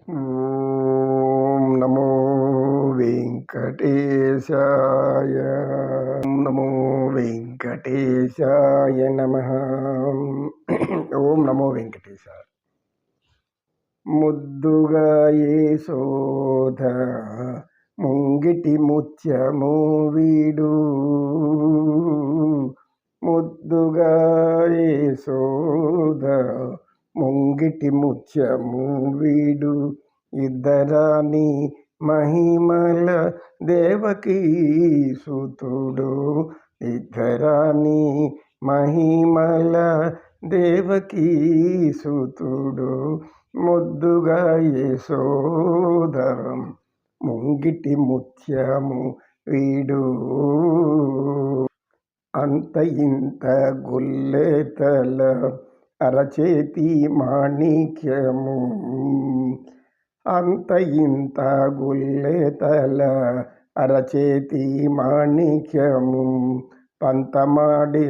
ఓం నమో వెంకటేశాయ. ఓం నమో వెంకటేశాయ నమః. ఓం నమో వెంకటేశాయ. ముద్దుగా యేసోద ముంగిటి ముత్యము వీడు, ముద్దుగా యేసోద ముంగిటి ముత్యము వీడు, ఇద్దరాని మహిమల దేవకీ సుతుడు, ఇద్దరాని మహిమల దేవకీ సుతుడు, ముద్దుగా యేసోద ముంగిటి ముత్యము వీడు. అంత ఇంత గుల్లెతల అరచేతి మాణిక్యము, అంత ఇంత గుల్లెతల అరచేతి మాణిక్యము, పంతమాడే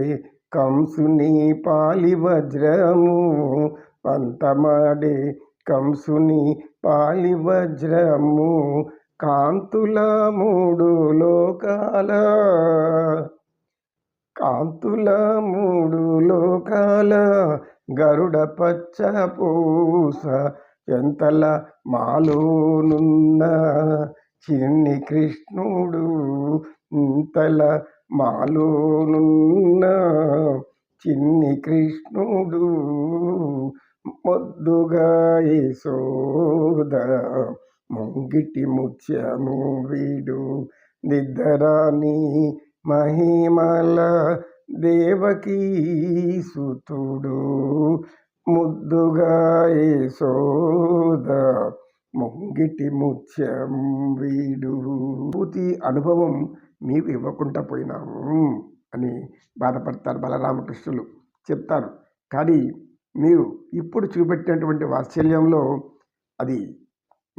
కంసుని పాలి వజ్రము, పంతమాడే కంసుని పాలి వజ్రము, కాంతుల మూడు లోకాల, కాంతుల మూడు లోకాల గరుడ పచ్చ పూస, ఎంతల మాలోనున్న చిన్ని కృష్ణుడు, ఇంతల మాలోనున్న చిన్ని కృష్ణుడు, ముద్దుగా యేసోద ముంగిటి ముత్యము వీడు, నిద్దరాని మహిమల దేవకీ సుతుడు, ముద్దుగా యేసోద ముంగిటి ముత్యం వీడు. పూర్తి అనుభవం మీకు ఇవ్వకుండా పోయినాము అని బాధపడతారు బలరామకృష్ణులు చెప్తారు. కానీ మీరు ఇప్పుడు చూపెట్టినటువంటి వాత్సల్యంలో అది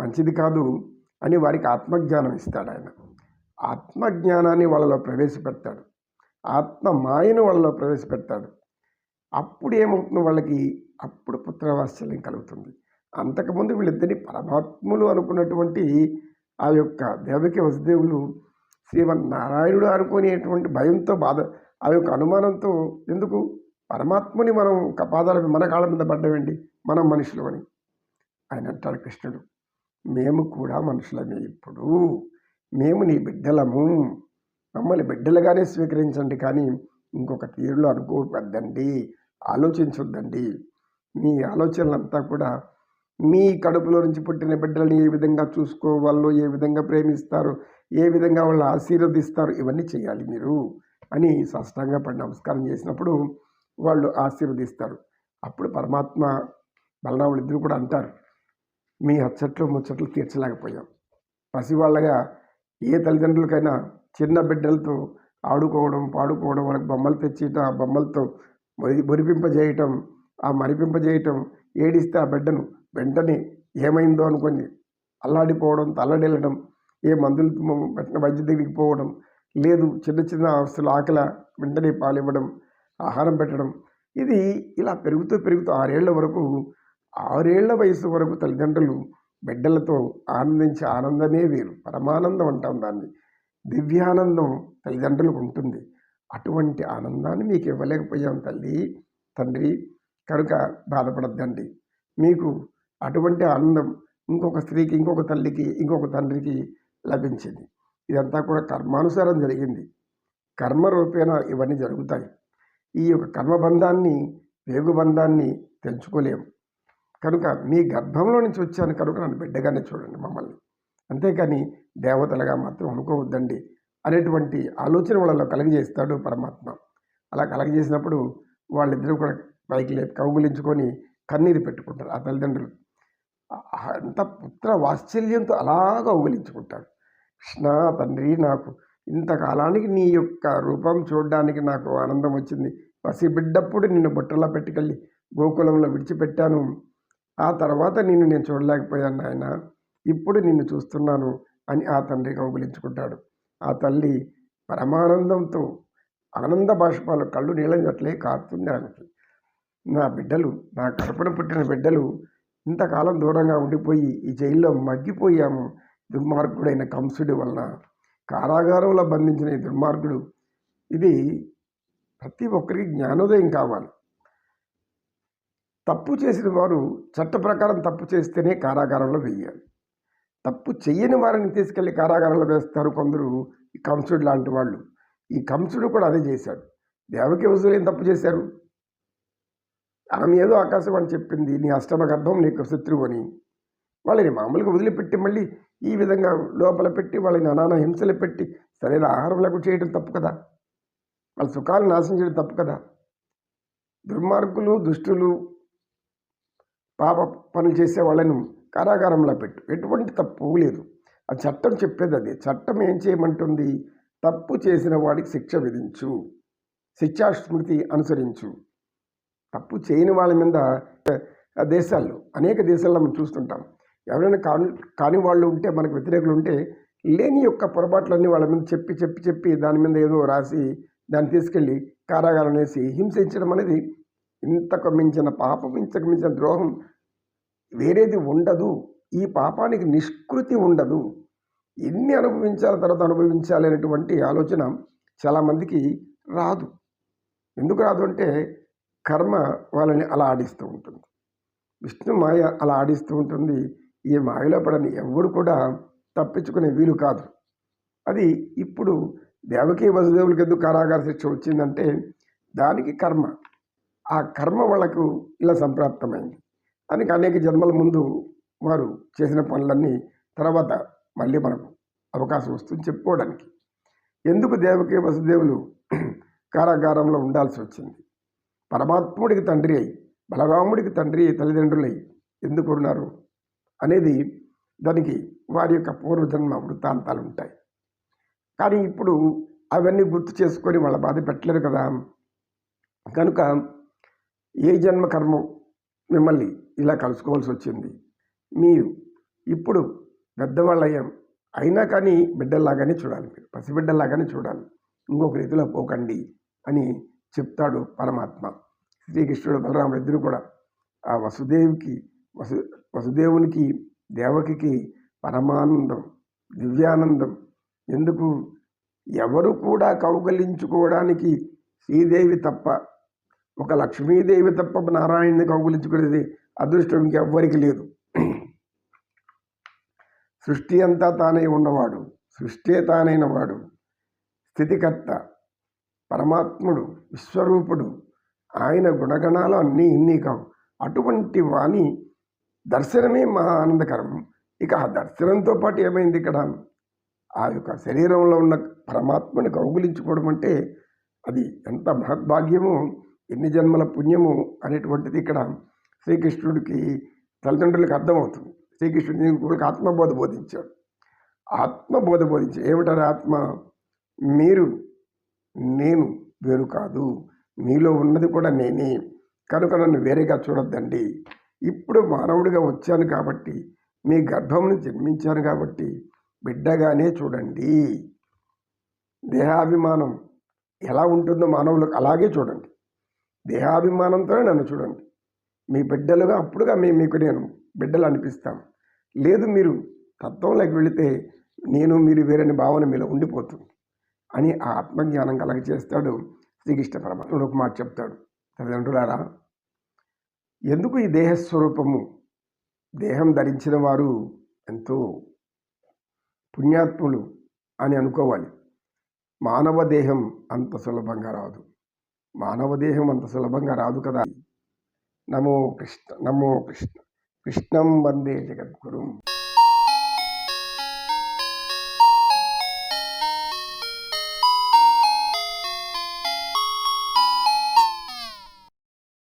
మంచిది కాదు అని వారికి ఆత్మజ్ఞానం ఇస్తాడు. ఆయన ఆత్మజ్ఞానాన్ని వాళ్ళలో ప్రవేశపెడతాడు, ఆత్మ మాయను వాళ్ళలో ప్రవేశపెడతాడు. అప్పుడు ఏమవుతుంది వాళ్ళకి? అప్పుడు పుత్రవాత్సల్యం కలుగుతుంది. అంతకుముందు వీళ్ళిద్దరిని పరమాత్ములు అనుకున్నటువంటి ఆ యొక్క దేవకి వసుదేవులు శ్రీమన్నారాయణుడు అనుకునేటువంటి భయంతో, బాధ, ఆ యొక్క అనుమానంతో, ఎందుకు పరమాత్ముని మనం కపాదాల మన కాళ్ళ మీద పడ్డవేంటి, మనం మనుషులు అని ఆయన అంటాడు కృష్ణుడు. మేము కూడా మనుషులమే, ఇప్పుడు మేము నీ బిడ్డలము, మమ్మల్ని బిడ్డలుగానే స్వీకరించండి, కానీ ఇంకొక తీరులో అనుకోవద్దండి, ఆలోచించొద్దండి. మీ ఆలోచనలంతా కూడా మీ కడుపులో నుంచి పుట్టిన బిడ్డలని ఏ విధంగా చూసుకోవాలో, ఏ విధంగా ప్రేమిస్తారు, ఏ విధంగా వాళ్ళు ఆశీర్వదిస్తారు, ఇవన్నీ చేయాలి మీరు అని సాష్టాంగ పడి నమస్కారం చేసినప్పుడు వాళ్ళు ఆశీర్వదిస్తారు. అప్పుడు పరమాత్మ బలరాములు ఇద్దరు కూడా అంటారు, మీ అచ్చట్లు ముచ్చట్లు తీర్చలేకపోయాం. పసివాళ్ళగా ఏ తల్లిదండ్రులకైనా చిన్న బిడ్డలతో ఆడుకోవడం, పాడుకోవడం, వాళ్ళకి బొమ్మలు తెచ్చియటం, ఆ బొమ్మలతో మురిపింపజేయటం, ఆ మరిపింపజేయటం, ఏడిస్తే ఆ బిడ్డను వెంటనే ఏమైందో అనుకొని అల్లాడిపోవడం, తల్లడిల్లడం, ఏ మందులు పెట్టిన వైద్య దగ్గరికి పోవడం లేదు, చిన్న చిన్న అవస్థలు ఆకలి వెంటనే పాలివ్వడం, ఆహారం పెట్టడం, ఇది ఇలా పెరుగుతూ పెరుగుతూ 6 ఏళ్ల వరకు, 6 ఏళ్ల వయసు వరకు తల్లిదండ్రులు బిడ్డలతో ఆనందించే ఆనందమే వేరు. పరమానందం అంటాం దాన్ని, దివ్యానందం తల్లిదండ్రులకు ఉంటుంది. అటువంటి ఆనందాన్ని మీకు ఇవ్వలేకపోయాం తల్లి, తండ్రి, కనుక బాధపడద్దండి. మీకు అటువంటి ఆనందం ఇంకొక స్త్రీకి, ఇంకొక తల్లికి, ఇంకొక తండ్రికి లభించింది. ఇదంతా కూడా కర్మానుసారం జరిగింది. కర్మ రూపేణ ఇవన్నీ జరుగుతాయి. ఈ యొక్క కర్మబంధాన్ని, వేగుబంధాన్ని తెంచుకోలేము. కనుక మీ గర్భంలో నుంచి వచ్చాను కనుక నన్ను బిడ్డగానే చూడండి మమ్మల్ని, అంతేకాని దేవతలుగా మాత్రం అనుకోవద్దండి అనేటువంటి ఆలోచన వాళ్ళలో కలగజేస్తాడు పరమాత్మ. అలా కలగజేసినప్పుడు వాళ్ళిద్దరూ కూడా పైకి లేపి కౌగులించుకొని కన్నీరు పెట్టుకుంటారు. ఆ తల్లిదండ్రులు అంత పుత్ర వాత్సల్యంతో అలాగా కౌగులించుకుంటారు. కృష్ణ తండ్రి, నాకు ఇంతకాలానికి నీ యొక్క రూపం చూడడానికి నాకు ఆనందం వచ్చింది. పసిబిడ్డప్పుడు నిన్ను బుట్టలో పెట్టుకెళ్ళి గోకులంలో విడిచిపెట్టాను, ఆ తర్వాత నిన్ను నేను చూడలేకపోయాను నాయన, ఇప్పుడు నిన్ను చూస్తున్నాను అని ఆ తండ్రి కౌగులించుకుంటాడు. ఆ తల్లి పరమానందంతో ఆనంద బాష్పాలు కళ్ళు నీళ్ళని అట్లే కారుతుంది ఆమెకి. నా బిడ్డలు, నా కడుపున పుట్టిన బిడ్డలు ఇంతకాలం దూరంగా ఉండిపోయి ఈ జైల్లో మగ్గిపోయాము దుర్మార్గుడైన కంసుడి వలన. కారాగారంలో బంధించిన ఈ దుర్మార్గుడు, ఇది ప్రతి ఒక్కరికి జ్ఞానోదయం కావాలి. తప్పు చేసిన వారు చట్ట ప్రకారం తప్పు చేస్తేనే కారాగారంలో వెయ్యాలి. తప్పు చెయ్యని వారిని తీసుకెళ్లి కారాగారంలో వేస్తారు కొందరు, ఈ కంసుడు లాంటి వాళ్ళు. ఈ కంసుడు కూడా అదే చేశాడు. దేవకి వసులు ఏం తప్పు చేశారు? ఆమె ఏదో ఆకాశవాణి చెప్పింది, నీ అష్టమ గర్భం నీకు శత్రువు అని. వాళ్ళని మామూలుగా వదిలిపెట్టి మళ్ళీ ఈ విధంగా లోపల పెట్టి వాళ్ళని నానా హింసలు పెట్టి సరైన ఆహారం లేకుండా చేయడం తప్పు కదా. వాళ్ళ సుఖాలు నాశనం చేయడం తప్పు కదా. దుర్మార్గులు, దుష్టులు, పాప పనులు చేసే వాళ్ళను కారాగారంలో పెట్టు, ఎటువంటి తప్పు లేదు. ఆ చట్టం చెప్పేది అదే. చట్టం ఏం చేయమంటుంది? తప్పు చేసిన వాడికి శిక్ష విధించు, శిక్షాస్మృతి అనుసరించు. తప్పు చేయని వాళ్ళ మీద దేశాల్లో, అనేక దేశాల్లో మనం చూస్తుంటాం. ఎవరైనా కాని వాళ్ళు ఉంటే, మనకు వ్యతిరేకులు ఉంటే, లేని యొక్క పొరపాట్లన్నీ వాళ్ళ మీద చెప్పి చెప్పి చెప్పి దాని మీద ఏదో రాసి దాన్ని తీసుకెళ్ళి కారాగారం వేసి హింసించడం అనేది ఇంతకు మించిన పాపం, ఇంతకు మించిన ద్రోహం వేరేది ఉండదు. ఈ పాపానికి నిష్కృతి ఉండదు. ఎన్ని అనుభవించాలి, తర్వాత అనుభవించాలి అనేటువంటి ఆలోచన చాలామందికి రాదు. ఎందుకు రాదు అంటే కర్మ వాళ్ళని అలా ఆడిస్తూ ఉంటుంది. విష్ణు మాయ అలా ఆడిస్తూ ఉంటుంది. ఈ మాయలో పడని ఎవడు కూడా తప్పించుకునే వీలు కాదు. అది ఇప్పుడు దేవకీ వసుదేవులకి ఎందుకు కారాగార శిక్ష వచ్చిందంటే దానికి కర్మ, ఆ కర్మ వాళ్ళకు ఇలా సంప్రాప్తమైంది. దానికి అనేక జన్మల ముందు వారు చేసిన పనులన్నీ తర్వాత మళ్ళీ మనకు అవకాశం వస్తుంది చెప్పుకోవడానికి. ఎందుకు దేవకీ వసుదేవులు కారాగారంలో ఉండాల్సి వచ్చింది? పరమాత్ముడికి తండ్రి అయి, బలరాముడికి తండ్రి తల్లిదండ్రులై ఎందుకు ఉన్నారు అనేది దానికి వారి యొక్క పూర్వజన్మ వృత్తాంతాలు ఉంటాయి. కానీ ఇప్పుడు అవన్నీ గుర్తు చేసుకొని వాళ్ళ బాధ పెట్టలేరు కదా. కనుక ఏ జన్మ కర్మ మిమ్మల్ని ఇలా కలుసుకోవాల్సి వచ్చింది. మీరు ఇప్పుడు పెద్దవాళ్ళయ్యాం అయినా కానీ బిడ్డల్లాగానే చూడాలి, మీరు పసిబిడ్డల్లాగానే చూడాలి, ఇంకొక రీతిలో పోకండి అని చెప్తాడు పరమాత్మ. శ్రీకృష్ణుడు, బలరాముడు ఇద్దరు కూడా ఆ వసుదేవునికి దేవకికి పరమానందం, దివ్యానందం. ఎందుకు? ఎవరు కూడా కౌగలించుకోవడానికి శ్రీదేవి తప్ప, ఒక లక్ష్మీదేవి తప్ప నారాయణని కౌగులించుకునేది అదృష్టం ఇంకెవ్వరికి లేదు. సృష్టి అంతా తానే ఉన్నవాడు, సృష్టి తానైన వాడు, స్థితికర్త, పరమాత్ముడు, విశ్వరూపుడు, ఆయన గుణగణాలు అన్నీ ఇన్ని కావు. అటువంటి వాణి దర్శనమే మహా ఆనందకరం. ఇక ఆ దర్శనంతో పాటు ఏమైంది ఇక్కడ? ఆ యొక్క శరీరంలో ఉన్న పరమాత్మని కౌగులించుకోవడం అంటే అది ఎంత మహద్భాగ్యము, ఎన్ని జన్మల పుణ్యము అనేటువంటిది ఇక్కడ శ్రీకృష్ణుడికి తల్లిదండ్రులకు అర్థమవుతుంది. శ్రీకృష్ణుడికి ఆత్మబోధ బోధించాడు. ఆత్మబోధ బోధించాడు. ఏమిటారు ఆత్మ? మీరు, నేను వేరు కాదు, మీలో ఉన్నది కూడా నేనే, కనుక నన్ను వేరేగా చూడొద్దండి. ఇప్పుడు మానవుడిగా వచ్చాను కాబట్టి, మీ గర్భంను జన్మించాను కాబట్టి బిడ్డగానే చూడండి. దేహాభిమానం ఎలా ఉంటుందో మానవులకు అలాగే చూడండి. దేహాభిమానంతోనే నన్ను చూడండి. మీ బిడ్డలుగా అప్పుడుగా మీకు నేను బిడ్డలు అనిపిస్తాను. లేదు, మీరు తత్వంలోకి వెళితే నేను మీరు వేరని భావన మీలో ఉండిపోతుంది అని ఆ ఆత్మజ్ఞానం కలగచేస్తాడు శ్రీకృష్ణ పరమాత్ముడు. ఒక మాట చెప్తాడు, తల్లిదండ్రులారా, ఎందుకు ఈ దేహస్వరూపము? దేహం ధరించిన వారు ఎంతో పుణ్యాత్ములు అని అనుకోవాలి. మానవ దేహం అంత సులభంగా రాదు. మానవ దేహం అంత సులభంగా రాదు కదా. నమో కృష్ణ, నమో కృష్ణ, కృష్ణం వందే జగద్గురుం.